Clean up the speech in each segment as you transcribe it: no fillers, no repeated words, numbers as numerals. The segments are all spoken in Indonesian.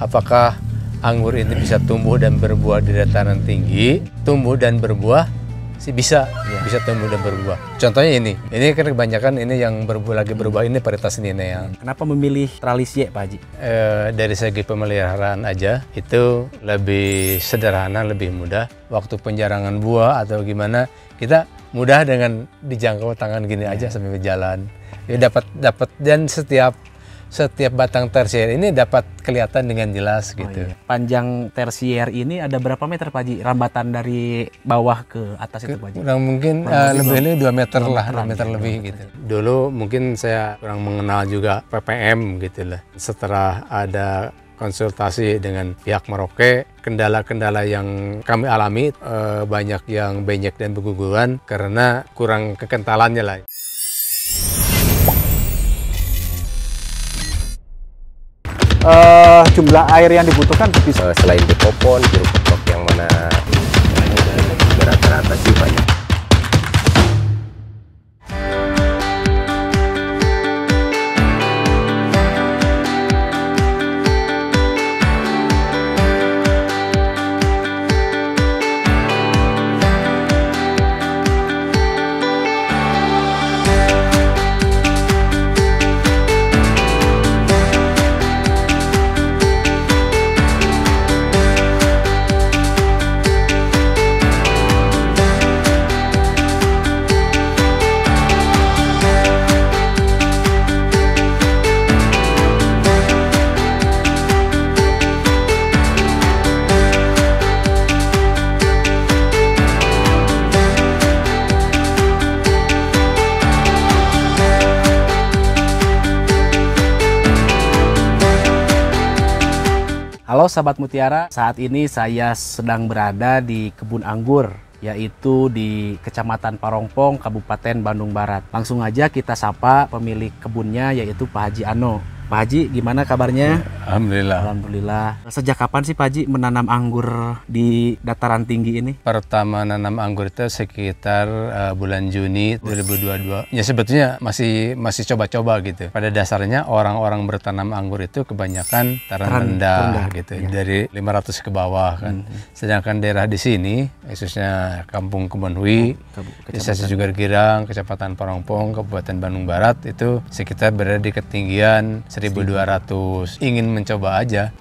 apakah anggur ini bisa tumbuh dan berbuah di dataran tinggi? Tumbuh dan berbuah sih bisa tumbuh dan berbuah. Contohnya ini kan kebanyakan ini yang lagi berbuah ini varietas Ninea. Kenapa memilih Tralisia Pak Haji? Dari segi pemeliharaan aja itu lebih sederhana, lebih mudah. Waktu penjarangan buah atau gimana kita mudah dengan dijangkau tangan gini aja sambil berjalan. Ya dapat dan setiap batang tersier ini dapat kelihatan dengan jelas gitu. Iya. Panjang tersier ini ada berapa meter Pak Haji? Rambatan dari bawah ke atas itu Pak Haji? Kurang mungkin lebih ini 2 meter lah, 2 meter lebih gitu. Dulu mungkin saya kurang mengenal juga ppm gitu lah. Setelah ada konsultasi dengan pihak Merauke, kendala-kendala yang kami alami banyak yang benyek dan berguguran karena kurang kekentalannya lah. Jumlah air yang dibutuhkan bisa selain di popon, jeruk pokok yang mana rata-rata sih banyak. Halo sahabat Mutiara, saat ini saya sedang berada di kebun anggur, yaitu di Kecamatan Parongpong, Kabupaten Bandung Barat. Langsung aja kita sapa pemilik kebunnya, yaitu Pak Haji Ano. Pak Haji, gimana kabarnya? Alhamdulillah. Alhamdulillah. Sejak kapan sih Pak Haji menanam anggur di dataran tinggi ini? Pertama nanam anggur itu sekitar bulan Juni 2022. Ya sebetulnya masih coba-coba gitu. Pada dasarnya orang-orang bertanam anggur itu kebanyakan dataran rendah gitu, ya. Dari 500 ke bawah kan. Sedangkan daerah di sini, khususnya Kampung Kebonhui, Desa Cijugar Girang, Kecamatan Parongpong, Kabupaten Bandung Barat itu sekitar berada di ketinggian 1200. Ingin mencoba aja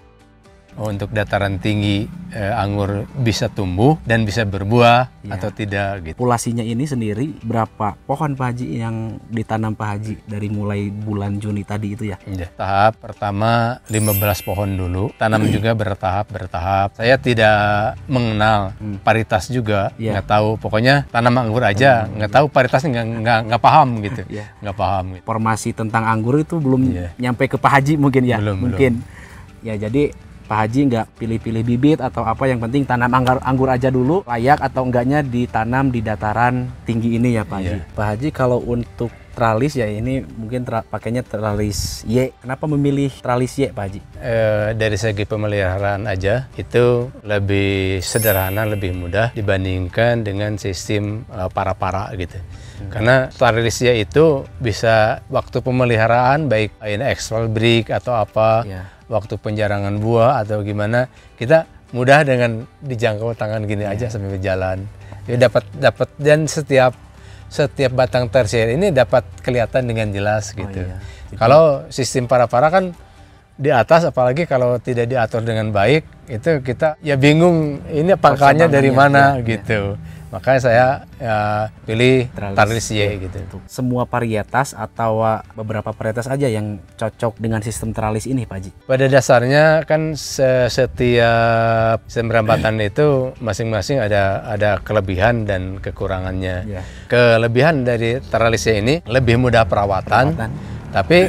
untuk dataran tinggi anggur bisa tumbuh dan bisa berbuah atau tidak gitu. Populasinya ini sendiri berapa pohon Pak Haji yang ditanam Pak Haji dari mulai bulan Juni tadi itu ya? Tahap pertama 15 pohon dulu, tanam juga bertahap. Saya tidak mengenal varietas juga, nggak tahu. Pokoknya tanam anggur aja, nggak tahu varietasnya, nggak paham gitu, nggak paham. Gitu. Informasi tentang anggur itu belum nyampe ke Pak Haji mungkin ya? Belum. Ya jadi Pak Haji nggak pilih-pilih bibit atau apa, yang penting tanam anggur aja dulu, layak atau enggaknya ditanam di dataran tinggi ini ya Pak Haji. Pak Haji, kalau untuk tralis ya ini mungkin pakainya tralis Y. Kenapa memilih tralis Y Pak Haji? Dari segi pemeliharaan aja itu lebih sederhana, lebih mudah dibandingkan dengan sistem para-para gitu. Karena tralis Y itu bisa waktu pemeliharaan baik ini expel break atau apa, waktu penjarangan buah atau gimana, kita mudah dengan dijangkau tangan gini aja sambil berjalan. Ya dapat dan setiap batang tersier ini dapat kelihatan dengan jelas gitu. Kalau sistem para-para kan di atas, apalagi kalau tidak diatur dengan baik, itu kita ya bingung ini pangkalnya dari mana gitu. Makanya saya pilih tralis Y gitu. Semua varietas atau beberapa varietas aja yang cocok dengan sistem tralis ini Pak Haji? Pada dasarnya kan setiap sistem rambatan itu masing-masing ada kelebihan dan kekurangannya. Kelebihan dari tralis Y ini lebih mudah perawatan. Tapi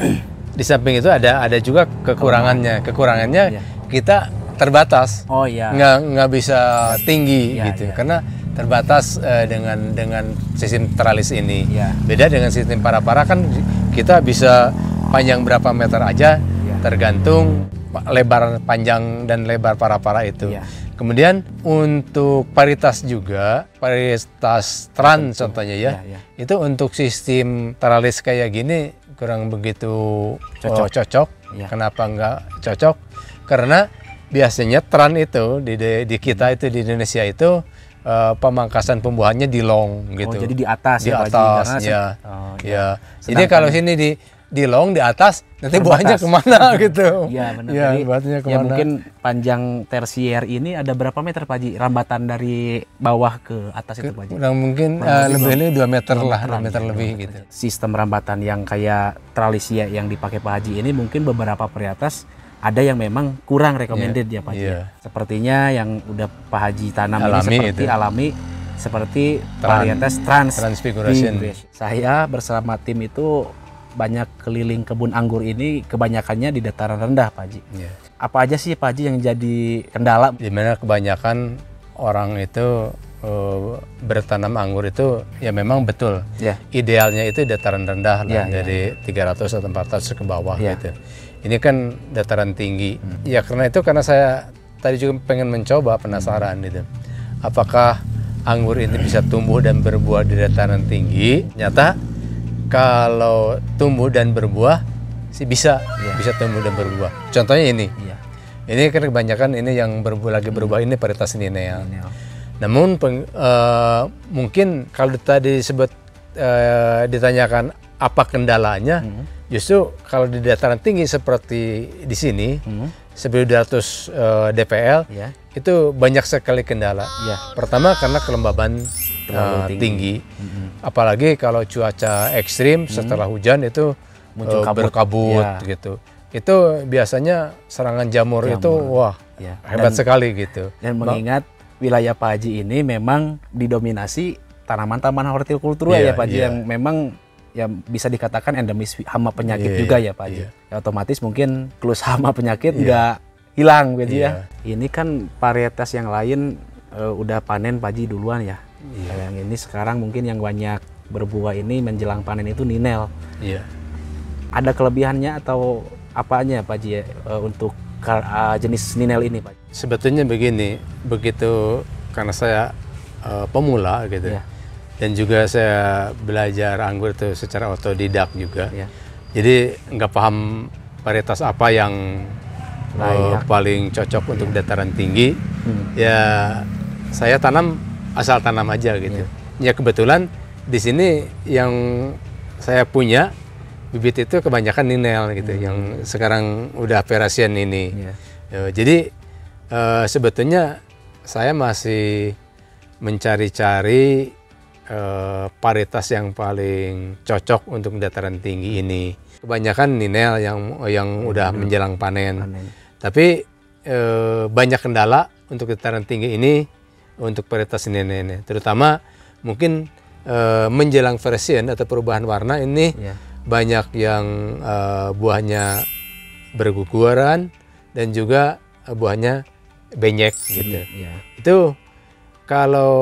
di samping itu ada juga kekurangannya. Kekurangannya kita terbatas. Nggak bisa tinggi gitu. Karena terbatas dengan sistem tralis ini. Beda dengan sistem para-para kan kita bisa panjang berapa meter aja, tergantung lebar panjang dan lebar para-para itu. Kemudian untuk varietas juga, varietas trans contohnya itu untuk sistem tralis kayak gini kurang begitu cocok. Kenapa nggak cocok? Karena biasanya tren itu di kita itu di Indonesia itu pemangkasan pembuahannya di long gitu. Oh, jadi di atas di ya, atas Pak Haji, ya. Oh, Ya. Jadi kalau sini di long di atas nanti buahnya kemana gitu. Iya benar. Ya, Jadi, buahnya ya kemana? mungkin panjang tersier ini ada berapa meter Pak Haji? Rambatan dari bawah ke atas itu Pak Haji? Kurang mungkin lebih 2 meter lah, 2 meter lebih gitu. Sistem rambatan yang kayak tralisia yang dipakai Pak Haji ini mungkin beberapa varietas ada yang memang kurang recommended ya Pak Haji. Sepertinya yang udah Pak Haji tanam Alami ini seperti itu. alami, seperti varietas Transfiguration. Saya bersama tim itu banyak keliling kebun anggur ini, kebanyakannya di dataran rendah Pak Haji. Apa aja sih Pak Haji yang jadi kendala? Dimana kebanyakan orang itu bertanam anggur itu ya memang betul. Idealnya itu dataran rendah lah, dari 300 atau 400 ke bawah gitu. Ini kan dataran tinggi. Ya karena saya tadi juga pengen mencoba, penasaran gitu. Apakah anggur ini bisa tumbuh dan berbuah di dataran tinggi? Nyata kalau tumbuh dan berbuah sih bisa tumbuh dan berbuah. Contohnya ini. Ini kan kebanyakan ini yang lagi berbuah ini varietas Ninel. Namun mungkin kalau tadi ditanyakan apa kendalanya, justru kalau di dataran tinggi seperti di sini, 1200 DPL, itu banyak sekali kendala. Pertama karena kelembaban tinggi. Apalagi kalau cuaca ekstrim setelah hujan itu muncul berkabut gitu. Itu biasanya serangan jamur itu wah hebat sekali gitu. Dan mengingat wilayah Pak Haji ini memang didominasi tanaman-tanaman hortikultura ya Pak Haji, yang memang ya bisa dikatakan endemis hama penyakit juga ya Pak Haji. Ya, otomatis mungkin klus hama penyakit nggak hilang gitu ya. Ini kan varietas yang lain udah panen Pak Haji duluan ya. Yang ini sekarang mungkin yang banyak berbuah ini menjelang panen itu Ninel. Ada kelebihannya atau apanya Pak Haji untuk jenis Ninel ini Pak? Sebetulnya begini, begitu karena saya pemula gitu, dan juga saya belajar anggur itu secara otodidak juga, jadi nggak paham varietas apa yang paling cocok untuk dataran tinggi, ya saya tanam asal tanam aja gitu. Ya kebetulan di sini yang saya punya bibit itu kebanyakan Ninel gitu, yang sekarang udah Perasian ini. Jadi sebetulnya saya masih mencari-cari varietas yang paling cocok untuk dataran tinggi ini. Kebanyakan Ninel yang udah menjelang panen. Tapi banyak kendala untuk dataran tinggi ini untuk varietas Ninel ini. Terutama mungkin menjelang Perasian atau perubahan warna ini banyak yang buahnya berguguran dan juga buahnya benyek gitu. Itu kalau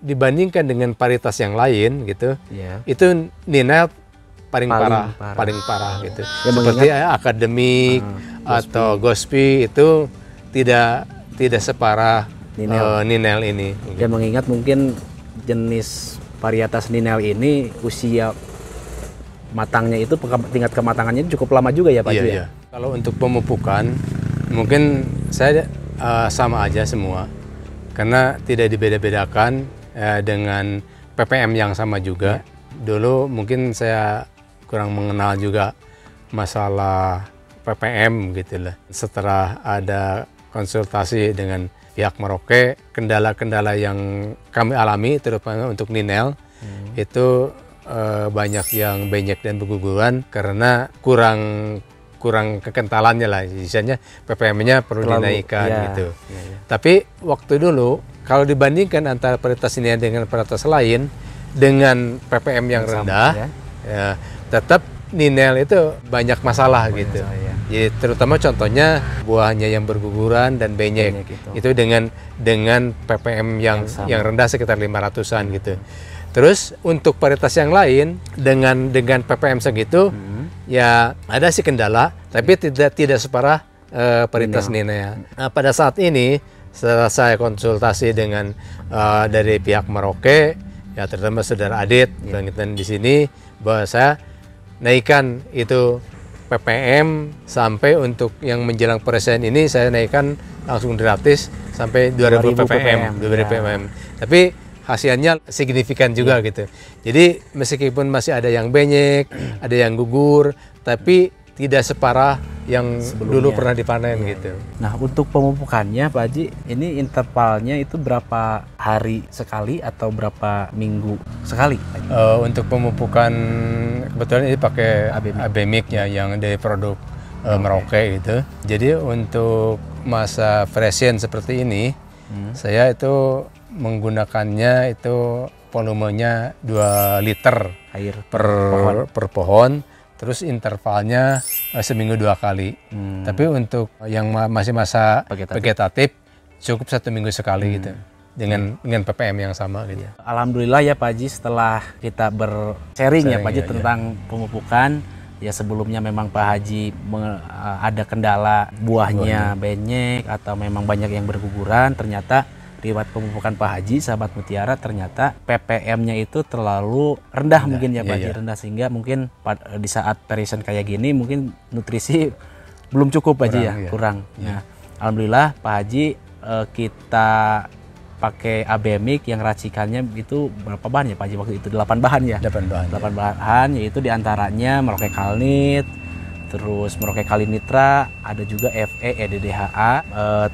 dibandingkan dengan varietas yang lain gitu, itu Ninel paling parah gitu. Seperti akademik atau Gospi itu tidak separah Ninel ini. Ya mengingat mungkin jenis varietas Ninel ini usia matangnya itu tingkat kematangannya cukup lama juga ya Pak Haji. Kalau untuk pemupukan mungkin saya sama aja semua, karena tidak dibeda-bedakan dengan ppm yang sama juga. Dulu mungkin saya kurang mengenal juga masalah ppm gitu lah. Setelah ada konsultasi dengan pihak Merauke, kendala-kendala yang kami alami terutama untuk Ninel itu banyak yang benyek dan berguguran karena kurang kekentalannya lah, misalnya ppm-nya perlu dinaikkan gitu. Tapi waktu dulu kalau dibandingkan antara varietas ini dengan varietas lain dengan ppm yang rendah, tetap Ninel itu banyak masalah gitu. Ya, terutama contohnya buahnya yang berguguran dan benyek itu dengan ppm yang rendah sekitar 500-an gitu. Terus untuk varietas yang lain dengan ppm segitu ya ada sih kendala, tapi tidak separah varietas Ninel. Nah, pada saat ini setelah saya konsultasi dengan dari pihak Merauke, ya terutama saudara Adit dan di sini, bahwa saya naikkan itu ppm sampai untuk yang menjelang persen ini saya naikkan langsung draftis sampai 2000 ppm, 2000 ppm. Tapi hasilnya signifikan juga gitu. Jadi meskipun masih ada yang benyek, ada yang gugur, tapi tidak separah yang dulu pernah dipanen gitu. Nah, untuk pemupukannya Pak Haji, ini intervalnya itu berapa hari sekali atau berapa minggu sekali? Untuk pemupukan kebetulan ini pakai Abemic ya, yang dari produk Merauke gitu. Jadi untuk masa freshen seperti ini, saya itu menggunakannya itu volumenya 2 liter air per pohon. Terus intervalnya seminggu 2 kali. Tapi untuk yang masih masa vegetatif cukup 1 minggu sekali gitu. Dengan ppm yang sama gitu. Alhamdulillah ya Pak Haji, setelah kita bersharing ya Pak Haji tentang pemupukan, ya sebelumnya memang Pak Haji ada kendala buahnya benyek atau memang banyak yang berguguran, ternyata riwayat pemupukan Pak Haji, sahabat Mutiara, ternyata ppm-nya itu terlalu rendah mungkin ya Pak Haji, rendah sehingga mungkin di saat perishing kayak gini mungkin nutrisi belum cukup Pak Haji kurang. Nah, alhamdulillah Pak Haji kita pakai Abemic yang racikannya itu berapa bahan ya Pak Haji waktu itu? 8 bahan ya? 8 bahan, yaitu diantaranya Merauke Kalnit, terus Merauke Kalinitra, ada juga Fe, EDDHA,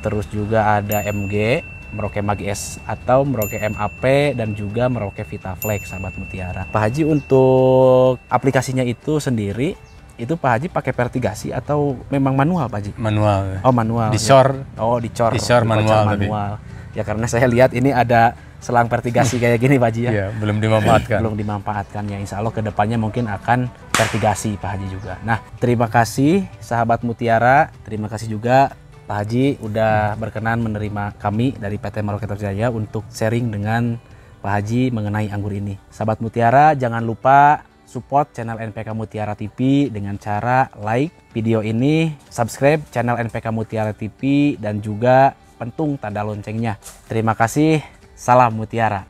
terus juga ada MG, Merauke Magis atau Merauke MAP, dan juga Merauke Vitaflex, sahabat Mutiara. Pak Haji untuk aplikasinya itu sendiri, itu Pak Haji pakai vertigasi atau memang manual Pak Haji? Manual. Oh manual. Dicor. Oh dicor. Dicor manual. Ya karena saya lihat ini ada selang vertigasi kayak gini Pak Haji ya. Iya, belum dimanfaatkan. Belum dimanfaatkan ya, insya Allah kedepannya mungkin akan vertigasi Pak Haji juga. Nah, terima kasih sahabat Mutiara, terima kasih juga Pak Haji udah berkenan menerima kami dari PT Merauke Jaya untuk sharing dengan Pak Haji mengenai anggur ini. Sahabat Mutiara, jangan lupa support channel NPK Mutiara TV dengan cara like video ini, subscribe channel NPK Mutiara TV, dan juga pentung tanda loncengnya. Terima kasih, salam Mutiara.